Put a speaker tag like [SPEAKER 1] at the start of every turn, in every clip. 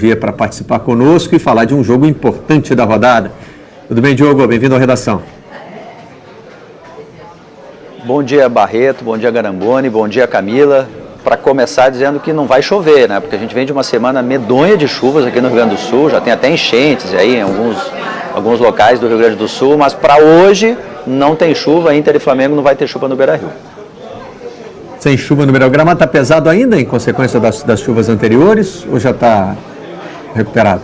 [SPEAKER 1] vir para participar conosco e falar de um jogo importante da rodada. Tudo bem, Diogo? Bem-vindo à redação.
[SPEAKER 2] Bom dia, Barreto, bom dia, Garamboni, bom dia, Camila. Para começar dizendo que não vai chover, né? Porque a gente vem de uma semana medonha de chuvas aqui no Rio Grande do Sul, já tem até enchentes aí em alguns locais do Rio Grande do Sul, mas para hoje não tem chuva, Inter e Flamengo não vai ter chuva no Beira-Rio.
[SPEAKER 1] Sem chuva no Beira-Rio. O gramado está pesado ainda em consequência das chuvas anteriores ou já está recuperado?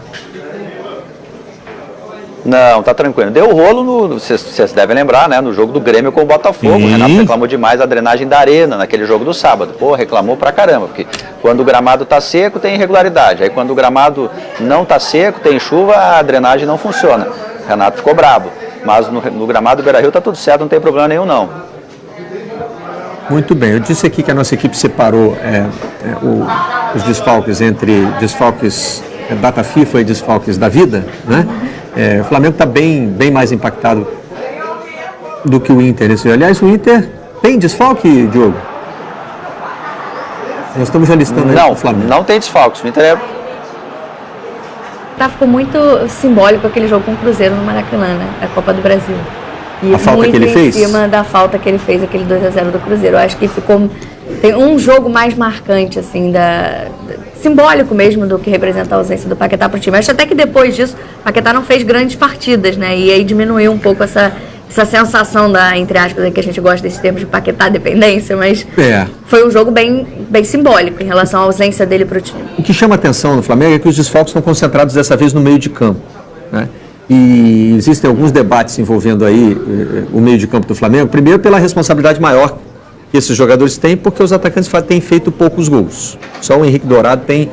[SPEAKER 2] Não, tá tranquilo. Deu rolo, vocês devem lembrar, né? No jogo do Grêmio com o Botafogo. O Renato reclamou demais a drenagem da arena naquele jogo do sábado. Pô, reclamou pra caramba, porque quando o gramado tá seco tem irregularidade. Aí quando o gramado não tá seco, tem chuva, a drenagem não funciona. O Renato ficou bravo. Mas no gramado do Beira-Rio tá tudo certo, não tem problema nenhum não.
[SPEAKER 1] Muito bem. Eu disse aqui que a nossa equipe separou os desfalques entre desfalques data FIFA e desfalques da vida, né? O Flamengo está bem mais impactado do que o Inter. Aliás, o Inter tem desfalque, Diogo? Nós estamos já listando aí o Flamengo.
[SPEAKER 2] Não tem desfalques. O Inter
[SPEAKER 3] Ficou muito simbólico aquele jogo com o Cruzeiro no Maracanã, né? A Copa do Brasil. E
[SPEAKER 1] a falta que ele fez?
[SPEAKER 3] Em cima da falta que ele fez, aquele 2-0 do Cruzeiro. Eu acho que tem um jogo mais marcante, assim, simbólico mesmo do que representa a ausência do Paquetá para o time. Acho até que depois disso, o Paquetá não fez grandes partidas, né? E aí diminuiu um pouco essa sensação entre aspas, que a gente gosta desses termos de Paquetá dependência, mas foi um jogo bem simbólico em relação à ausência dele para o time.
[SPEAKER 1] O que chama atenção no Flamengo é que os desfalques estão concentrados dessa vez no meio de campo, né? E existem alguns debates envolvendo aí o meio de campo do Flamengo. Primeiro, pela responsabilidade maior que esses jogadores têm, porque os atacantes têm feito poucos gols. Só o Henrique Dourado tem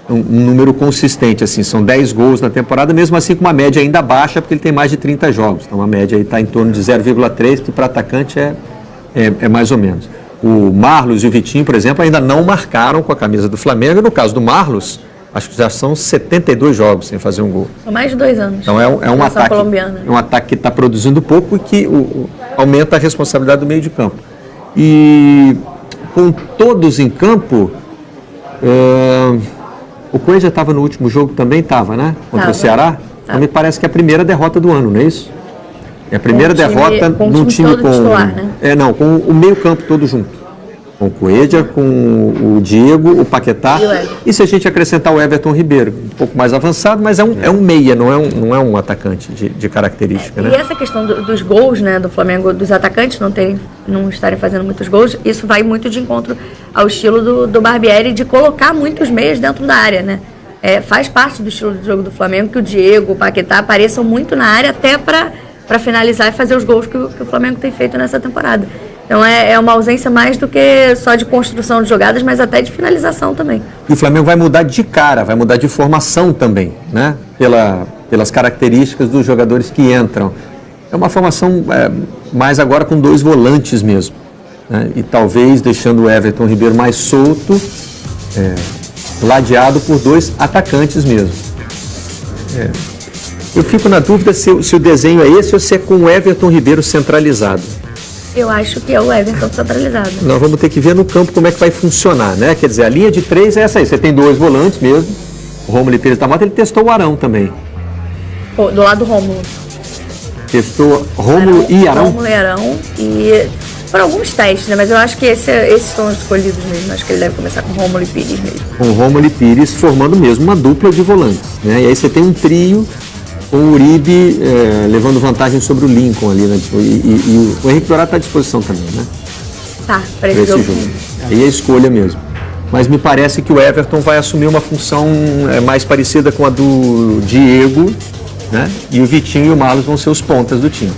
[SPEAKER 1] um número consistente, assim, são 10 gols na temporada, mesmo assim com uma média ainda baixa, porque ele tem mais de 30 jogos. Então a média aí está em torno de 0,3, que para atacante é mais ou menos. O Marlos e o Vitinho, por exemplo, ainda não marcaram com a camisa do Flamengo. No caso do Marlos, acho que já são 72 jogos sem fazer um gol.
[SPEAKER 3] São mais de 2 anos.
[SPEAKER 1] Então é um ataque que está produzindo pouco e que aumenta a responsabilidade do meio de campo. E com todos em campo, o Coelho já estava no último jogo também, né? Contra o Ceará. Então me parece que é a primeira derrota do ano, não é isso? É a primeira derrota num time com
[SPEAKER 3] titular, né?
[SPEAKER 1] Com o meio campo todo junto. Com o Coelho, com o Diego, o Paquetá. E se a gente acrescentar o Everton Ribeiro, um pouco mais avançado, mas é um meia, não é um atacante de característica, né?
[SPEAKER 3] E essa questão dos gols, né, do Flamengo, dos atacantes não estarem fazendo muitos gols, isso vai muito de encontro ao estilo do Barbieri de colocar muitos meias dentro da área, né? Faz parte do estilo de jogo do Flamengo que o Diego, o Paquetá apareçam muito na área até para finalizar e fazer os gols que o Flamengo tem feito nessa temporada. Então é uma ausência mais do que só de construção de jogadas, mas até de finalização também.
[SPEAKER 1] E o Flamengo vai mudar de cara, vai mudar de formação também, né? Pelas características dos jogadores que entram. É uma formação mais agora com 2 volantes mesmo, né? E talvez deixando o Everton Ribeiro mais solto, ladeado por 2 atacantes mesmo. Eu fico na dúvida se o desenho é esse ou se é com o Everton Ribeiro centralizado.
[SPEAKER 3] Eu acho que é o Everton centralizado.
[SPEAKER 1] Nós vamos ter que ver no campo como é que vai funcionar, né? Quer dizer, a linha de 3 é essa aí. Você tem 2 volantes mesmo. O Rômulo e Pires da Mata, ele testou o Arão também.
[SPEAKER 3] Do lado do Rômulo.
[SPEAKER 1] Testou Rômulo e Arão?
[SPEAKER 3] Rômulo e Arão. E foram alguns testes, né? Mas eu acho que esses são escolhidos mesmo. Acho que ele deve começar com Rômulo e Pires mesmo.
[SPEAKER 1] Com Rômulo e Pires formando mesmo uma dupla de volantes, né? E aí você tem um trio com o Uribe levando vantagem sobre o Lincoln ali, né? E o Henrique Dourado está à disposição também, né?
[SPEAKER 3] Tá, para esse jogo.
[SPEAKER 1] Aí é a escolha mesmo. Mas me parece que o Everton vai assumir uma função mais parecida com a do Diego, né? E o Vitinho e o Marlos vão ser os pontas do time.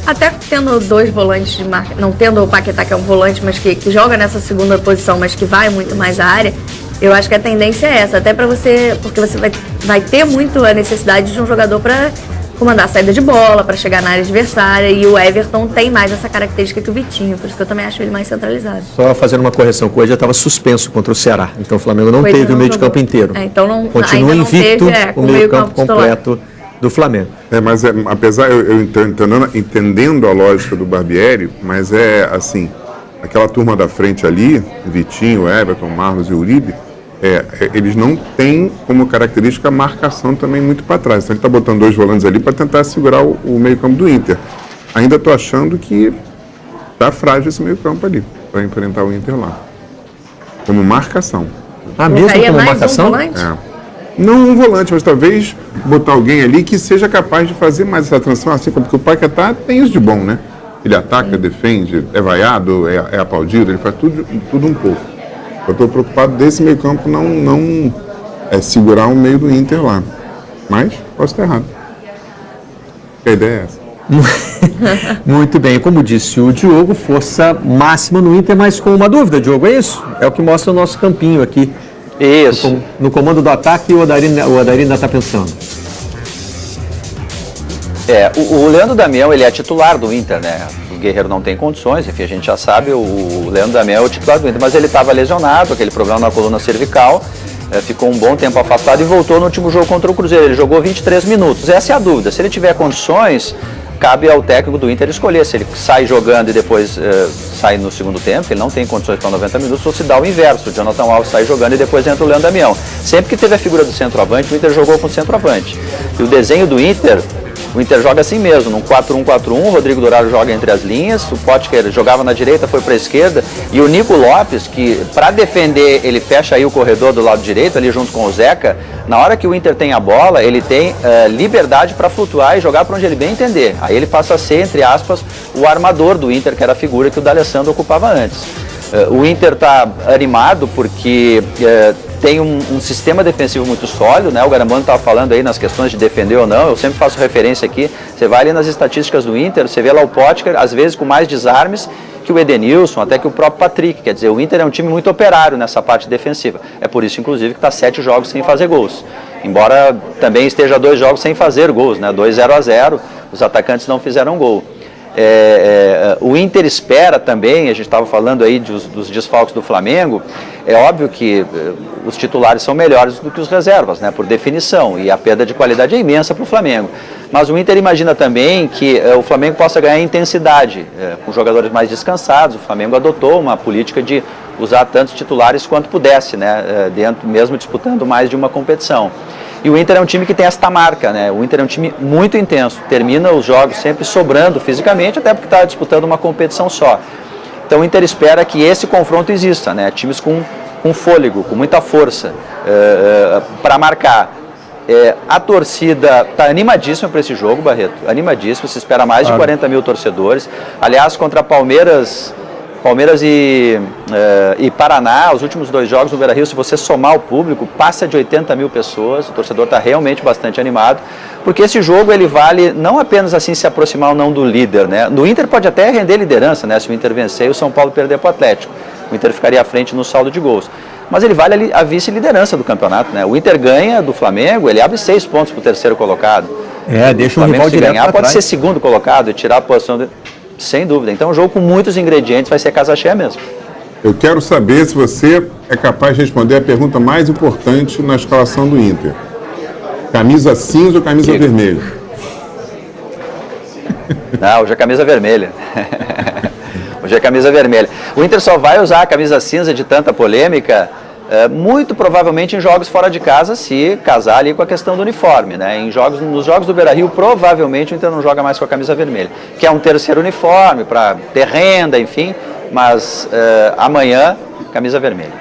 [SPEAKER 3] Até tendo 2 volantes de marca, não tendo o Paquetá, que é um volante, mas que joga nessa segunda posição, mas que vai muito mais à área, eu acho que a tendência é essa, até para porque você vai ter muito a necessidade de um jogador para comandar a saída de bola, para chegar na área adversária, e o Everton tem mais essa característica que o Vitinho, por isso que eu também acho ele mais centralizado.
[SPEAKER 1] Só fazendo uma correção, o Coelho já estava suspenso contra o Ceará, então o Flamengo não teve o meio de campo inteiro.
[SPEAKER 3] Então
[SPEAKER 1] continua invicto o meio campo completo do Flamengo.
[SPEAKER 4] Mas apesar, eu entendendo a lógica do Barbieri, mas assim, aquela turma da frente ali, Vitinho, Everton, Marlos e Uribe, eles não têm como característica a marcação também muito para trás. Então ele está botando 2 volantes ali para tentar segurar o meio-campo do Inter. Ainda estou achando que está frágil esse meio-campo ali para enfrentar o Inter lá. Como marcação.
[SPEAKER 1] Mesmo como
[SPEAKER 3] mais
[SPEAKER 1] marcação?
[SPEAKER 3] Um volante?
[SPEAKER 4] Não um volante, mas talvez botar alguém ali que seja capaz de fazer mais essa transição, assim, porque o Paquetá tem isso de bom, né? Ele ataca, defende, é vaiado, é aplaudido, ele faz tudo um pouco. Eu estou preocupado desse meio campo não segurar o meio do Inter lá. Mas posso estar errado. A ideia é essa.
[SPEAKER 1] Muito bem, como disse o Diogo, força máxima no Inter, mas com uma dúvida, Diogo, é isso? É o que mostra o nosso campinho aqui.
[SPEAKER 2] Isso.
[SPEAKER 1] No comando do ataque, o Odair ainda está pensando.
[SPEAKER 2] O Leandro Damião, ele é titular do Inter, né? O Guerreiro não tem condições, enfim, a gente já sabe, o Leandro Damião é o titular do Inter, mas ele estava lesionado, aquele problema na coluna cervical, ficou um bom tempo afastado e voltou no último jogo contra o Cruzeiro. Ele jogou 23 minutos. Essa é a dúvida. Se ele tiver condições, cabe ao técnico do Inter escolher se ele sai jogando e depois sai no segundo tempo, ele não tem condições para 90 minutos, ou se dá o inverso, o Jonathan Alves sai jogando e depois entra o Leandro Damião. Sempre que teve a figura do centroavante, o Inter jogou com o centroavante. E o desenho do Inter, o Inter joga assim mesmo, num 4-1-4-1, o Rodrigo Dourado joga entre as linhas, o Potker jogava na direita, foi para a esquerda, e o Nico Lopes, que para defender, ele fecha aí o corredor do lado direito, ali junto com o Zeca. Na hora que o Inter tem a bola, ele tem liberdade para flutuar e jogar para onde ele bem entender. Aí ele passa a ser, entre aspas, o armador do Inter, que era a figura que o D'Alessandro ocupava antes. O Inter está animado porque tem um sistema defensivo muito sólido, né? O Garambano estava falando aí nas questões de defender ou não, eu sempre faço referência aqui, você vai ali nas estatísticas do Inter, você vê lá o Potker, às vezes com mais desarmes que o Edenilson, até que o próprio Patrick. Quer dizer, o Inter é um time muito operário nessa parte defensiva. É por isso, inclusive, que está 7 jogos sem fazer gols. Embora também esteja 2 jogos sem fazer gols, né? 2 0-0, os atacantes não fizeram gol. O Inter espera também, a gente estava falando aí dos desfalques do Flamengo, é óbvio que os titulares são melhores do que os reservas, né, por definição, e a perda de qualidade é imensa para o Flamengo. Mas o Inter imagina também que o Flamengo possa ganhar intensidade, com jogadores mais descansados. O Flamengo adotou uma política de usar tantos titulares quanto pudesse, né, dentro, mesmo disputando mais de uma competição. E o Inter é um time que tem esta marca, né? O Inter é um time muito intenso, termina os jogos sempre sobrando fisicamente, até porque está disputando uma competição só. Então o Inter espera que esse confronto exista, né? Times com fôlego, com muita força para marcar. A torcida está animadíssima para esse jogo, Barreto, animadíssima, se espera mais de 40 mil torcedores. Aliás, contra Palmeiras e Paraná, os últimos 2 jogos no Beira-Rio, se você somar o público, passa de 80 mil pessoas, o torcedor está realmente bastante animado, porque esse jogo ele vale não apenas assim se aproximar ou não do líder, né? No Inter pode até render liderança, né? Se o Inter vencer e o São Paulo perder para o Atlético, o Inter ficaria à frente no saldo de gols. Mas ele vale a vice-liderança do campeonato, né? O Inter ganha do Flamengo, ele abre 6 pontos para o terceiro colocado.
[SPEAKER 1] Deixa
[SPEAKER 2] o
[SPEAKER 1] o rival
[SPEAKER 2] se
[SPEAKER 1] direto
[SPEAKER 2] ganhar,
[SPEAKER 1] pra
[SPEAKER 2] pode
[SPEAKER 1] trás.
[SPEAKER 2] ser segundo colocado e tirar a posição dele. Sem dúvida. Então, um jogo com muitos ingredientes, vai ser casa cheia mesmo.
[SPEAKER 4] Eu quero saber se você é capaz de responder a pergunta mais importante na escalação do Inter. Camisa cinza ou camisa vermelha?
[SPEAKER 2] Não, hoje é camisa vermelha. Hoje é camisa vermelha. O Inter só vai usar a camisa cinza de tanta polêmica, muito provavelmente em jogos fora de casa, se casar ali com a questão do uniforme, né? Nos jogos do Beira-Rio, provavelmente o Inter não joga mais com a camisa vermelha, que é um terceiro uniforme para ter renda, enfim, mas amanhã, camisa vermelha.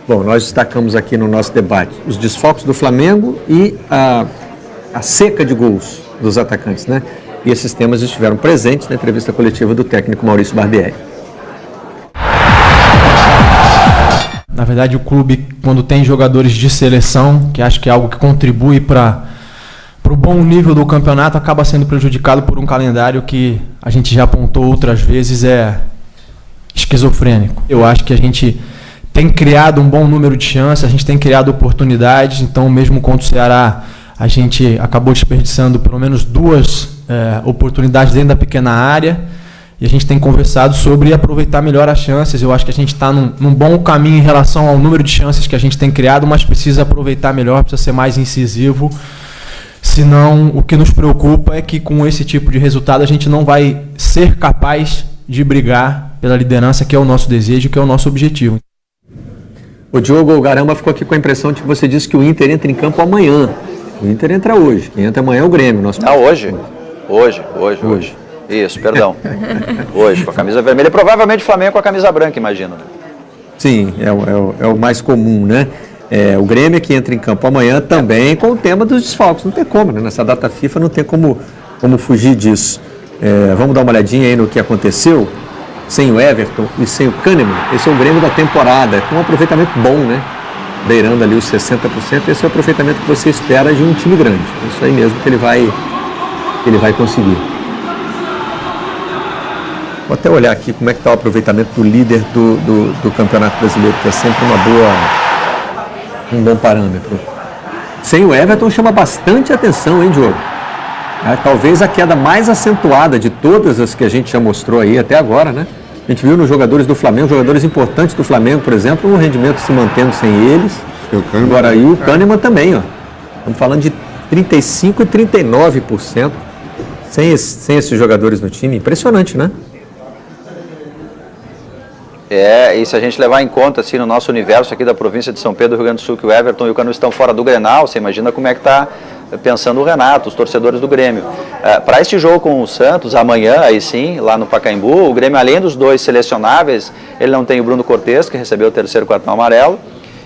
[SPEAKER 1] Bom, nós destacamos aqui no nosso debate os desfalques do Flamengo e a seca de gols dos atacantes, né? E esses temas estiveram presentes na entrevista coletiva do técnico Maurício Barbieri.
[SPEAKER 5] Na verdade, o clube, quando tem jogadores de seleção, que acho que é algo que contribui para o bom nível do campeonato, acaba sendo prejudicado por um calendário que a gente já apontou outras vezes, é esquizofrênico. Eu acho que a gente tem criado um bom número de chances, a gente tem criado oportunidades, então mesmo contra o Ceará, a gente acabou desperdiçando pelo menos 2 oportunidades dentro da pequena área. E a gente tem conversado sobre aproveitar melhor as chances. Eu acho que a gente está num bom caminho em relação ao número de chances que a gente tem criado, mas precisa aproveitar melhor, precisa ser mais incisivo. Senão, o que nos preocupa é que com esse tipo de resultado a gente não vai ser capaz de brigar pela liderança, que é o nosso desejo, que é o nosso objetivo.
[SPEAKER 1] O Diogo Garamba ficou aqui com a impressão de que você disse que o Inter entra em campo amanhã. O Inter entra hoje. Quem entra amanhã é o Grêmio.
[SPEAKER 2] Hoje. Isso, perdão. Hoje, com a camisa vermelha. E provavelmente o Flamengo com a camisa branca, imagino. Né?
[SPEAKER 1] Sim, é o mais comum, né? O Grêmio que entra em campo amanhã também com o tema dos desfalques. Não tem como, né? Nessa data FIFA não tem como fugir disso. Vamos dar uma olhadinha aí no que aconteceu. Sem o Everton e sem o Kahneman, esse é o Grêmio da temporada, com um aproveitamento bom, né? Beirando ali os 60%, esse é o aproveitamento que você espera de um time grande. É isso aí mesmo que ele vai conseguir. Vou até olhar aqui como é que está o aproveitamento do líder do Campeonato Brasileiro, que é sempre um bom parâmetro. Sem o Everton chama bastante atenção, hein, Diogo? Talvez a queda mais acentuada de todas as que a gente já mostrou aí até agora, né? A gente viu nos jogadores do Flamengo, jogadores importantes do Flamengo, por exemplo, o rendimento se mantendo sem eles. Agora aí o Kahneman também, ó. Estamos falando de 35% e 39% sem esses jogadores no time. Impressionante, né?
[SPEAKER 2] E se a gente levar em conta, assim, no nosso universo aqui da província de São Pedro, Rio Grande do Sul, que o Everton e o Cano estão fora do Grenal, você imagina como é que está pensando o Renato, os torcedores do Grêmio. Para este jogo com o Santos, amanhã, aí sim, lá no Pacaembu, o Grêmio, além dos dois selecionáveis, ele não tem o Bruno Cortes, que recebeu o 3º cartão amarelo,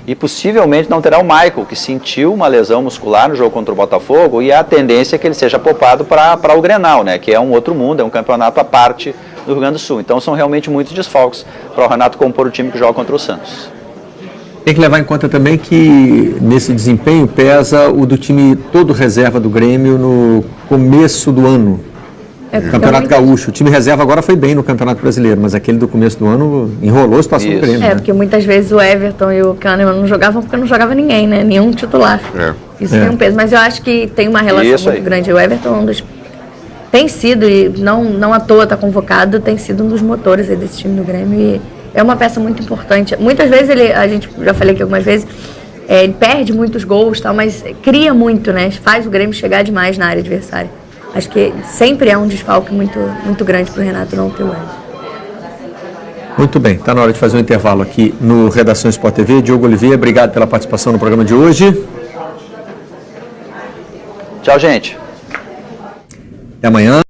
[SPEAKER 2] e possivelmente não terá o Michael, que sentiu uma lesão muscular no jogo contra o Botafogo, e a tendência é que ele seja poupado para o Grenal, né, que é um outro mundo, é um campeonato à parte do Rio Grande do Sul. Então são realmente muitos desfalques para o Renato compor o time que joga contra o Santos.
[SPEAKER 1] Tem que levar em conta também que nesse desempenho pesa o do time todo reserva do Grêmio no começo do ano. Campeonato Gaúcho. O time reserva agora foi bem no Campeonato Brasileiro, mas aquele do começo do ano enrolou a situação do Grêmio. Né?
[SPEAKER 3] Porque muitas vezes o Everton e o Kahneman não jogavam porque não jogava ninguém, né? Nenhum titular. Isso tem um peso. Mas eu acho que tem uma relação muito grande. O Everton tem sido, e não à toa está convocado, tem sido um dos motores aí desse time do Grêmio e é uma peça muito importante. Muitas vezes a gente já falei aqui algumas vezes, ele perde muitos gols, tal, mas cria muito, né? Faz o Grêmio chegar demais na área adversária. Acho que sempre é um desfalque muito, muito grande para o Renato não ter o Everton.
[SPEAKER 1] Muito bem, está na hora de fazer um intervalo aqui no Redação Sport TV. Diogo Oliveira, obrigado pela participação no programa de hoje.
[SPEAKER 2] Tchau, gente.
[SPEAKER 1] Até amanhã.